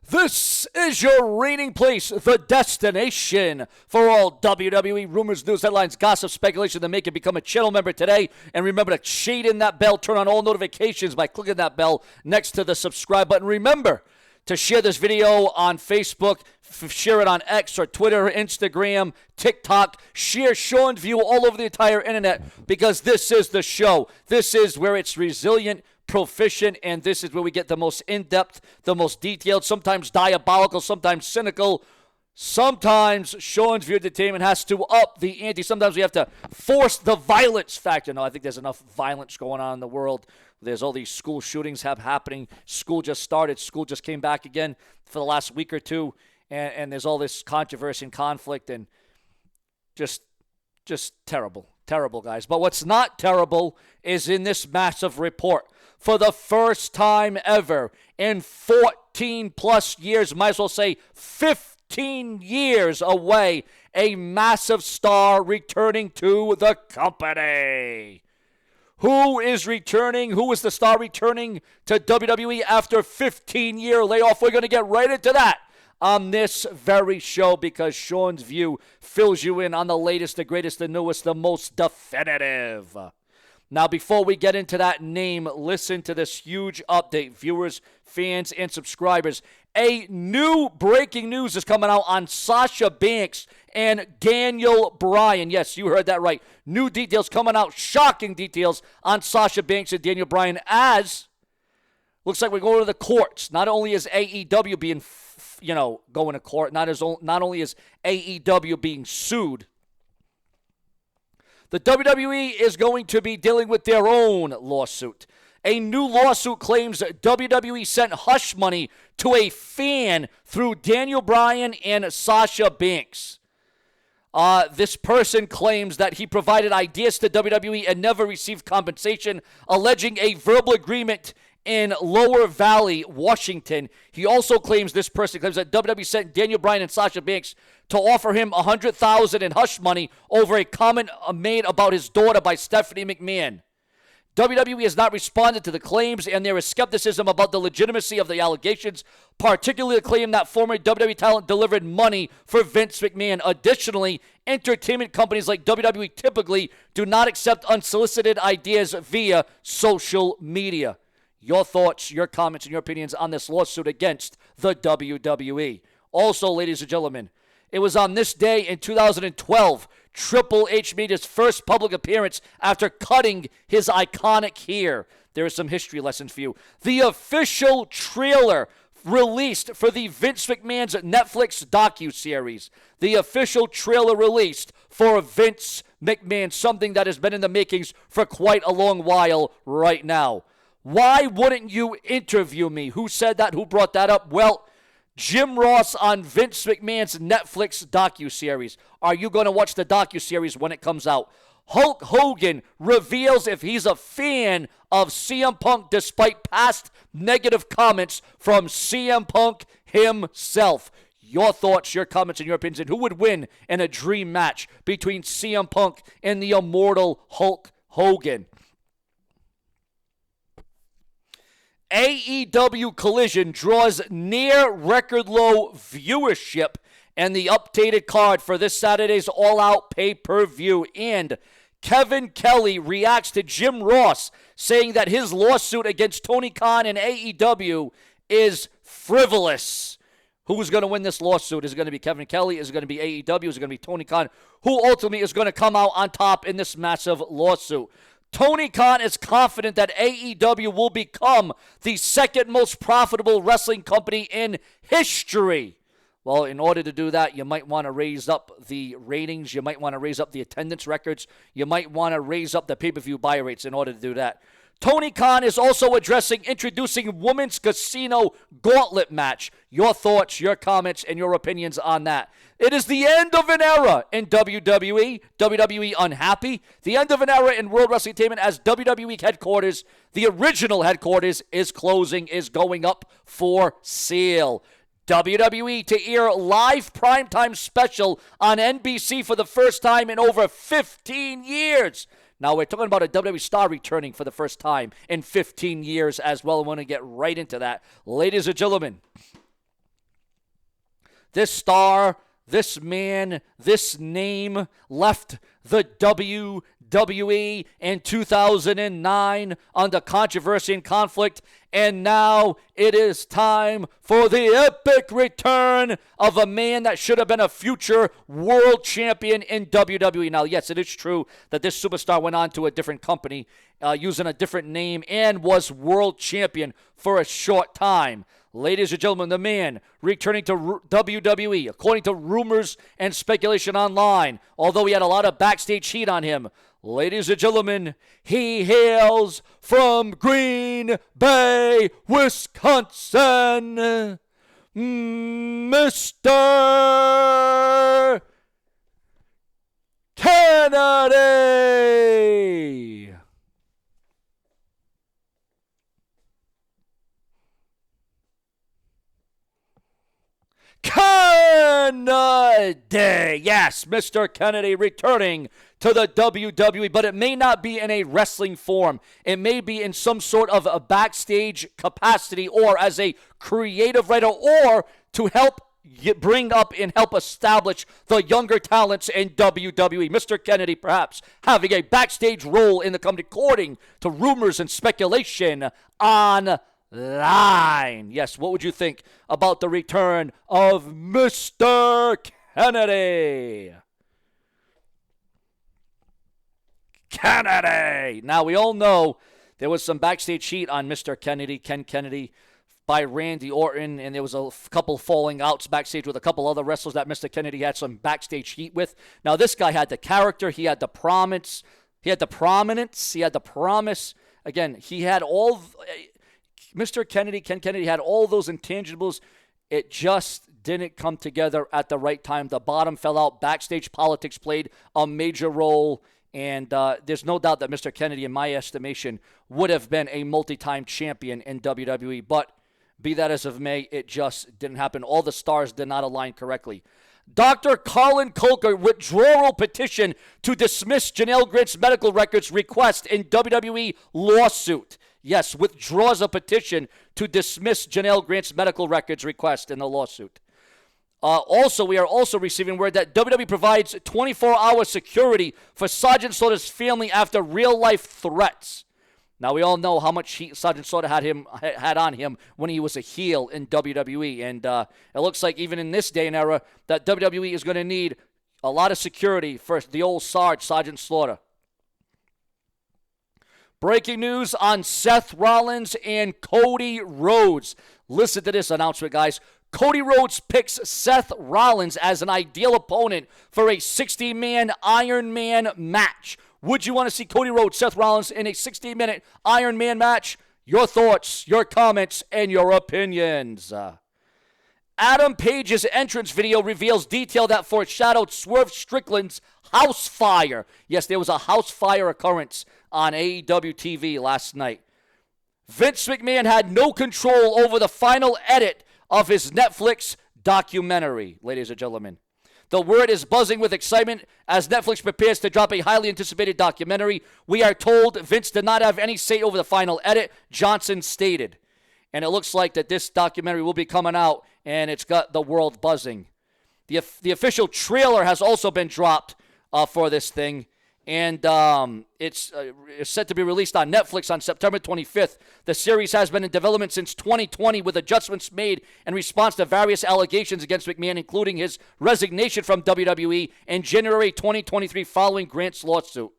This is your reigning place, the destination for all WWE rumors, news, headlines, gossip, speculation that make it become a channel member today. And remember to shade in that bell, turn on all notifications by clicking that bell next to the subscribe button. Remember to share this video on Facebook, share it on X or Twitter, Instagram, TikTok. Share Sean's View all over the entire internet because this is the show. This is where it's resilient, proficient, and this is where we get the most in-depth, the most detailed, sometimes diabolical, sometimes cynical. Sometimes Sean's View Entertainment has to up the ante. Sometimes we have to force the violence factor. No, I think there's enough violence going on in the world. There's all these school shootings happening. School just started. School just came back again for the last week or two. And there's all this controversy and conflict and just terrible. Terrible, guys. But what's not terrible is in this massive report. For the first time ever in 14 plus years, might as well say 15 years away, a massive star returning to the company. Who is returning? Who is the star returning to WWE after 15-year layoff? We're going to get right into that on this very show because Sean's View fills you in on the latest, the greatest, the newest, the most definitive. Now, before we get into that name, listen to this huge update, viewers, fans, and subscribers. A new breaking news is coming out on Sasha Banks and Daniel Bryan. Yes, you heard that right. New details coming out, shocking details on Sasha Banks and Daniel Bryan as looks like we're going to the courts. Not only is AEW being, going to court, not only is AEW being sued, the WWE is going to be dealing with their own lawsuit. A new lawsuit claims WWE sent hush money to a fan through Daniel Bryan and Sasha Banks. This person claims that he provided ideas to WWE and never received compensation, alleging a verbal agreement in Lower Valley, Washington. He also claims that WWE sent Daniel Bryan and Sasha Banks to offer him $100,000 in hush money over a comment made about his daughter by Stephanie McMahon. WWE has not responded to the claims, and there is skepticism about the legitimacy of the allegations, particularly the claim that former WWE talent delivered money for Vince McMahon. Additionally, entertainment companies like WWE typically do not accept unsolicited ideas via social media. Your thoughts, your comments, and your opinions on this lawsuit against the WWE. Also, ladies and gentlemen, it was on this day in 2012, Triple H made his first public appearance after cutting his iconic hair. There are some history lessons for you. The official trailer released for the Vince McMahon's Netflix docuseries. The official trailer released for Vince McMahon, something that has been in the makings for quite a long while right now. Why wouldn't you interview me? Who said that? Who brought that up? Well, Jim Ross on Vince McMahon's Netflix docuseries. Are you going to watch the docuseries when it comes out? Hulk Hogan reveals if he's a fan of CM Punk despite past negative comments from CM Punk himself. Your thoughts, your comments, and your opinions, and who would win in a dream match between CM Punk and the immortal Hulk Hogan? AEW Collision draws near record low viewership and the updated card for this Saturday's All Out pay-per-view. And Kevin Kelly reacts to Jim Ross saying that his lawsuit against Tony Khan and AEW is frivolous. Who's going to win this lawsuit? Is it going to be Kevin Kelly? Is it going to be AEW? Is it going to be Tony Khan? Who ultimately is going to come out on top in this massive lawsuit? Tony Khan is confident that AEW will become the second most profitable wrestling company in history. Well, in order to do that, you might want to raise up the ratings. You might want to raise up the attendance records. You might want to raise up the pay-per-view buy rates in order to do that. Tony Khan is also addressing introducing Women's Casino Gauntlet match. Your thoughts, your comments, and your opinions on that. It is the end of an era in WWE. WWE unhappy. The end of an era in World Wrestling Entertainment as WWE headquarters, the original headquarters, is closing, is going up for sale. WWE to air live primetime special on NBC for the first time in over 15 years. Now, we're talking about a WWE star returning for the first time in 15 years as well. I want to get right into that. Ladies and gentlemen, This star, this man, this name left the WWE in 2009 under controversy and conflict, and now it is time for the epic return of a man that should have been a future world champion in WWE. Now, yes, it is true that this superstar went on to a different company using a different name and was world champion for a short time. Ladies and gentlemen, the man returning to WWE, according to rumors and speculation online, although he had a lot of backstage heat on him. Ladies and gentlemen, he hails from Green Bay, Wisconsin, Mr. Kennedy. Kennedy! Yes, Mr. Kennedy returning to the WWE, but it may not be in a wrestling form. It may be in some sort of a backstage capacity or as a creative writer or to help bring up and help establish the younger talents in WWE. Mr. Kennedy perhaps having a backstage role in the company according to rumors and speculation on line. Yes, what would you think about the return of Mr. Kennedy? Kennedy! Now, we all know there was some backstage heat on Mr. Kennedy, Ken Kennedy, by Randy Orton, and there was a couple falling outs backstage with a couple other wrestlers that Mr. Kennedy had some backstage heat with. Now, this guy had the character, he had the promise, he had the promise. Again, he had all... Mr. Kennedy, Ken Kennedy, had all those intangibles. It just didn't come together at the right time. The bottom fell out. Backstage politics played a major role. And there's no doubt that Mr. Kennedy, in my estimation, would have been a multi-time champion in WWE. But be that as of May, it just didn't happen. All the stars did not align correctly. Dr. Colin Coker withdrawal petition to dismiss Janelle Grant's medical records request in WWE lawsuit. Yes, withdraws a petition to dismiss Janelle Grant's medical records request in the lawsuit. Also, we are also receiving word that WWE provides 24-hour security for Sergeant Slaughter's family after real-life threats. Now, we all know how much heat Sergeant Slaughter had on him when he was a heel in WWE. And it looks like even in this day and era that WWE is going to need a lot of security for the old Sergeant Slaughter. Breaking news on Seth Rollins and Cody Rhodes. Listen to this announcement, guys. Cody Rhodes picks Seth Rollins as an ideal opponent for a 60-man Iron Man match. Would you want to see Cody Rhodes, Seth Rollins in a 60-minute Iron Man match? Your thoughts, your comments, and your opinions. Adam Page's entrance video reveals detail that foreshadowed Swerve Strickland's house fire. Yes, there was a house fire occurrence on AEW TV last night. Vince McMahon had no control over the final edit of his Netflix documentary, ladies and gentlemen. The word is buzzing with excitement as Netflix prepares to drop a highly anticipated documentary. We are told Vince did not have any say over the final edit, Johnson stated. And it looks like that this documentary will be coming out, and it's got the world buzzing. The official trailer has also been dropped for this thing, and it's set to be released on Netflix on September 25th. The series has been in development since 2020 with adjustments made in response to various allegations against McMahon, including his resignation from WWE in January 2023 following Grant's lawsuit.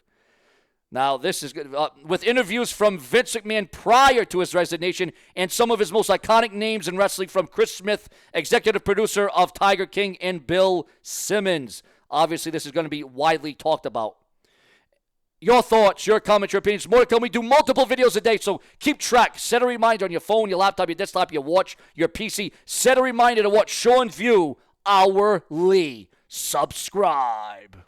Now, this is good. With interviews from Vince McMahon prior to his resignation and some of his most iconic names in wrestling from Chris Smith, executive producer of Tiger King, and Bill Simmons. Obviously, this is going to be widely talked about. Your thoughts, your comments, your opinions. More to come. We do multiple videos a day, so keep track. Set a reminder on your phone, your laptop, your desktop, your watch, your PC. Set a reminder to watch Sean View hourly. Subscribe.